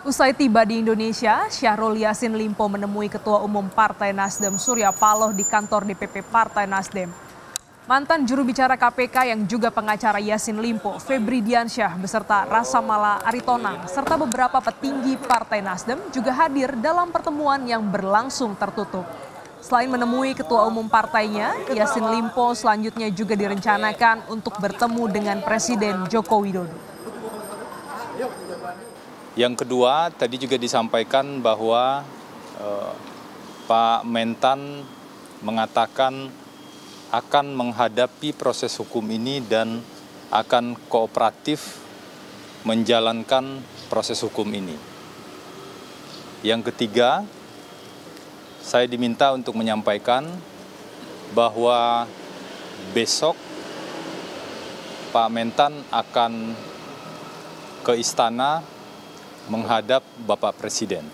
Usai tiba di Indonesia, Syahrul Yassin Limpo menemui Ketua Umum Partai Nasdem Surya Paloh di kantor DPP Partai Nasdem. Mantan juru bicara KPK yang juga pengacara Yassin Limpo, Febri Diansyah beserta Rasa Mala Aritonang serta beberapa petinggi Partai Nasdem juga hadir dalam pertemuan yang berlangsung tertutup. Selain menemui Ketua Umum partainya, Yassin Limpo selanjutnya juga direncanakan untuk bertemu dengan Presiden Joko Widodo. Yang kedua, tadi juga disampaikan bahwa Pak Mentan mengatakan akan menghadapi proses hukum ini dan akan kooperatif menjalankan proses hukum ini. Yang ketiga, saya diminta untuk menyampaikan bahwa besok Pak Mentan akan ke istana menghadap Bapak Presiden.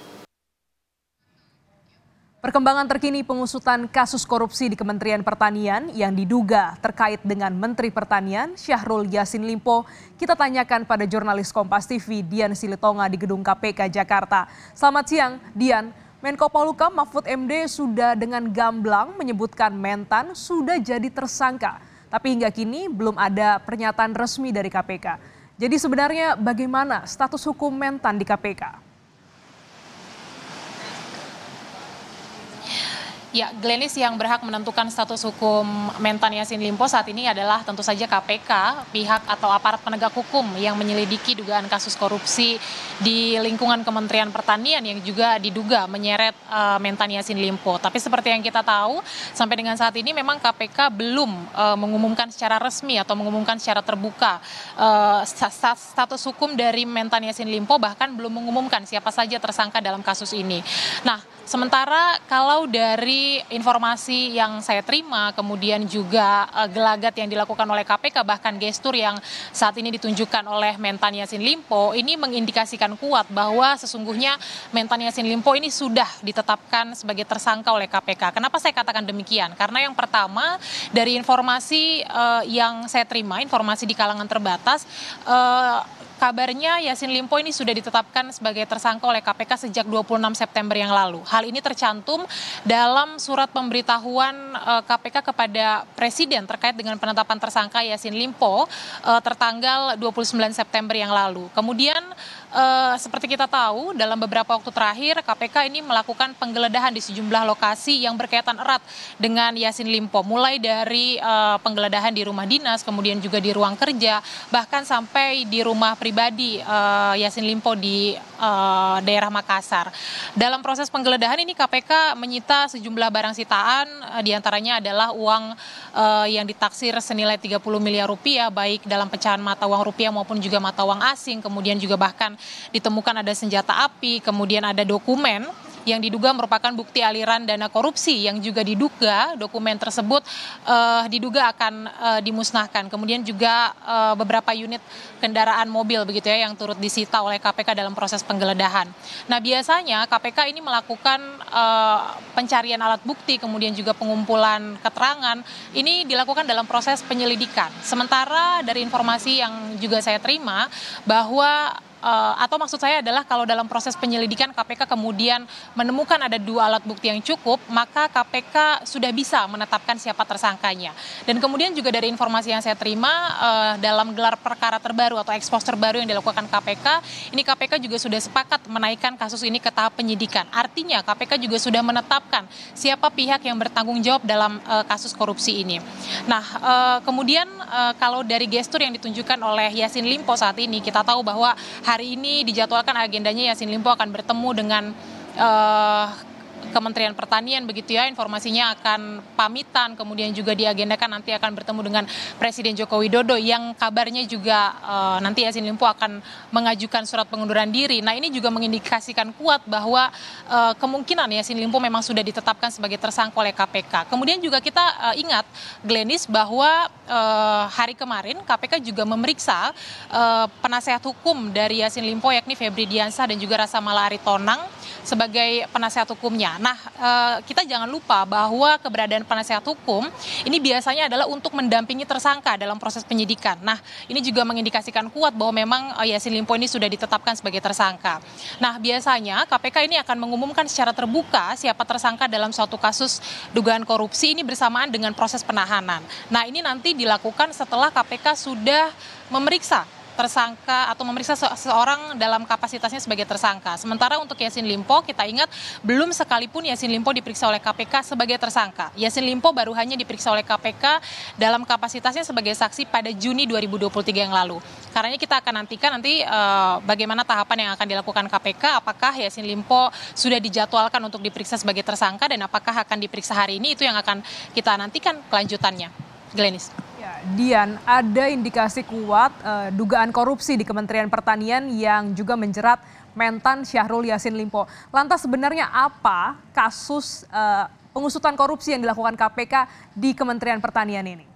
Perkembangan terkini pengusutan kasus korupsi di Kementerian Pertanian yang diduga terkait dengan Menteri Pertanian Syahrul Yassin Limpo, kita tanyakan pada jurnalis Kompas TV Dian Silitonga di Gedung KPK Jakarta. Selamat siang, Dian. Menko Polhukam Mahfud MD sudah dengan gamblang menyebutkan Mentan sudah jadi tersangka, tapi hingga kini belum ada pernyataan resmi dari KPK. Jadi sebenarnya bagaimana status hukum Mentan di KPK? Ya, Glenis, yang berhak menentukan status hukum Mentan Yassin Limpo saat ini adalah tentu saja KPK, pihak atau aparat penegak hukum yang menyelidiki dugaan kasus korupsi di lingkungan Kementerian Pertanian yang juga diduga menyeret Mentan Yassin Limpo. Tapi seperti yang kita tahu, sampai dengan saat ini memang KPK belum mengumumkan secara resmi atau mengumumkan secara terbuka status hukum dari Mentan Yassin Limpo, bahkan belum mengumumkan siapa saja tersangka dalam kasus ini. Nah, sementara kalau dari informasi yang saya terima, kemudian juga gelagat yang dilakukan oleh KPK, bahkan gestur yang saat ini ditunjukkan oleh Mentan Yassin Limpo, ini mengindikasikan kuat bahwa sesungguhnya Mentan Yassin Limpo ini sudah ditetapkan sebagai tersangka oleh KPK. Kenapa saya katakan demikian? Karena yang pertama, dari informasi yang saya terima, informasi di kalangan terbatas, kabarnya Yassin Limpo ini sudah ditetapkan sebagai tersangka oleh KPK sejak 26 September yang lalu. Hal ini tercantum dalam surat pemberitahuan KPK kepada Presiden terkait dengan penetapan tersangka Yassin Limpo tertanggal 29 September yang lalu. Kemudian seperti kita tahu, dalam beberapa waktu terakhir KPK ini melakukan penggeledahan di sejumlah lokasi yang berkaitan erat dengan Yassin Limpo. Mulai dari penggeledahan di rumah dinas, kemudian juga di ruang kerja, bahkan sampai di rumah pribadi Yassin Limpo di daerah Makassar. Dalam proses penggeledahan ini KPK menyita sejumlah barang sitaan, diantaranya adalah uang yang ditaksir senilai 30 miliar rupiah, baik dalam pecahan mata uang rupiah maupun juga mata uang asing. Kemudian juga bahkan ditemukan ada senjata api, kemudian ada dokumen yang diduga merupakan bukti aliran dana korupsi yang juga diduga dokumen tersebut diduga akan dimusnahkan. Kemudian juga beberapa unit kendaraan mobil begitu ya yang turut disita oleh KPK dalam proses penggeledahan. Nah, biasanya KPK ini melakukan pencarian alat bukti, kemudian juga pengumpulan keterangan ini dilakukan dalam proses penyelidikan. Sementara dari informasi yang juga saya terima bahwa atau maksud saya adalah kalau dalam proses penyelidikan KPK kemudian menemukan ada 2 alat bukti yang cukup, maka KPK sudah bisa menetapkan siapa tersangkanya. Dan kemudian juga dari informasi yang saya terima dalam gelar perkara terbaru atau ekspos terbaru yang dilakukan KPK, ini KPK juga sudah sepakat menaikkan kasus ini ke tahap penyidikan. Artinya KPK juga sudah menetapkan siapa pihak yang bertanggung jawab dalam kasus korupsi ini. Nah, kemudian kalau dari gestur yang ditunjukkan oleh Yassin Limpo saat ini, kita tahu bahwa hari ini dijadwalkan agendanya Yassin Limpo akan bertemu dengan Kementerian Pertanian begitu ya, informasinya akan pamitan, kemudian juga diagendakan nanti akan bertemu dengan Presiden Joko Widodo yang kabarnya juga nanti Yassin Limpo akan mengajukan surat pengunduran diri. Nah, ini juga mengindikasikan kuat bahwa kemungkinan Yassin Limpo memang sudah ditetapkan sebagai tersangka oleh KPK. Kemudian juga kita ingat, Glenis, bahwa hari kemarin KPK juga memeriksa penasehat hukum dari Yassin Limpo yakni Febri Diansyah dan juga Rasa Mala Aritonang sebagai penasehat hukumnya. kasusnya. Nah, kita jangan lupa bahwa keberadaan penasehat hukum ini biasanya adalah untuk mendampingi tersangka dalam proses penyidikan. Nah, ini juga mengindikasikan kuat bahwa memang Yassin Limpo ini sudah ditetapkan sebagai tersangka. Nah, biasanya KPK ini akan mengumumkan secara terbuka siapa tersangka dalam suatu kasus dugaan korupsi ini bersamaan dengan proses penahanan. Nah, ini nanti dilakukan setelah KPK sudah memeriksa tersangka atau memeriksa seseorang dalam kapasitasnya sebagai tersangka. Sementara untuk Yassin Limpo, kita ingat belum sekalipun Yassin Limpo diperiksa oleh KPK sebagai tersangka. Yassin Limpo baru hanya diperiksa oleh KPK dalam kapasitasnya sebagai saksi pada Juni 2023 yang lalu. Karena kita akan nantikan bagaimana tahapan yang akan dilakukan KPK, apakah Yassin Limpo sudah dijadwalkan untuk diperiksa sebagai tersangka dan apakah akan diperiksa hari ini, itu yang akan kita nantikan kelanjutannya. Glenis. Ya, Dian, ada indikasi kuat dugaan korupsi di Kementerian Pertanian yang juga menjerat mentan Syahrul Yassin Limpo. Lantas sebenarnya apa kasus pengusutan korupsi yang dilakukan KPK di Kementerian Pertanian ini?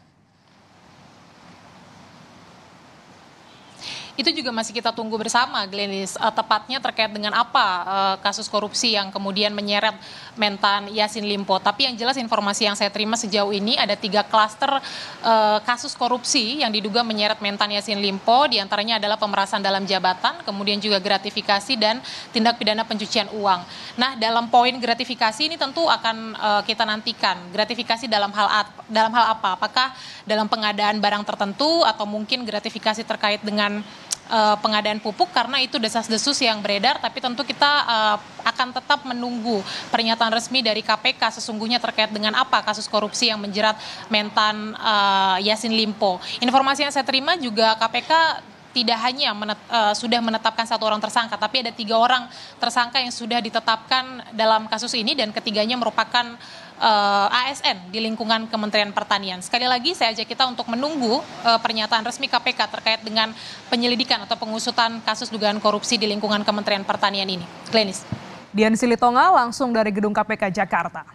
Itu juga masih kita tunggu bersama, Glenis. Tepatnya terkait dengan apa kasus korupsi yang kemudian menyeret mentan Yassin Limpo. Tapi yang jelas informasi yang saya terima sejauh ini ada 3 klaster kasus korupsi yang diduga menyeret mentan Yassin Limpo. Di antaranya adalah pemerasan dalam jabatan, kemudian juga gratifikasi dan tindak pidana pencucian uang. Nah, dalam poin gratifikasi ini tentu akan kita nantikan. Gratifikasi dalam hal apa? Apakah dalam pengadaan barang tertentu atau mungkin gratifikasi terkait dengan pengadaan pupuk, karena itu desas-desus yang beredar, tapi tentu kita akan tetap menunggu pernyataan resmi dari KPK sesungguhnya terkait dengan apa kasus korupsi yang menjerat mentan Yassin Limpo. Informasi yang saya terima juga KPK tidak hanya sudah menetapkan 1 orang tersangka, tapi ada 3 orang tersangka yang sudah ditetapkan dalam kasus ini dan ketiganya merupakan ASN di lingkungan Kementerian Pertanian. Sekali lagi saya ajak kita untuk menunggu pernyataan resmi KPK terkait dengan penyelidikan atau pengusutan kasus dugaan korupsi di lingkungan Kementerian Pertanian ini. Glenis. Dian Silitonga langsung dari Gedung KPK Jakarta.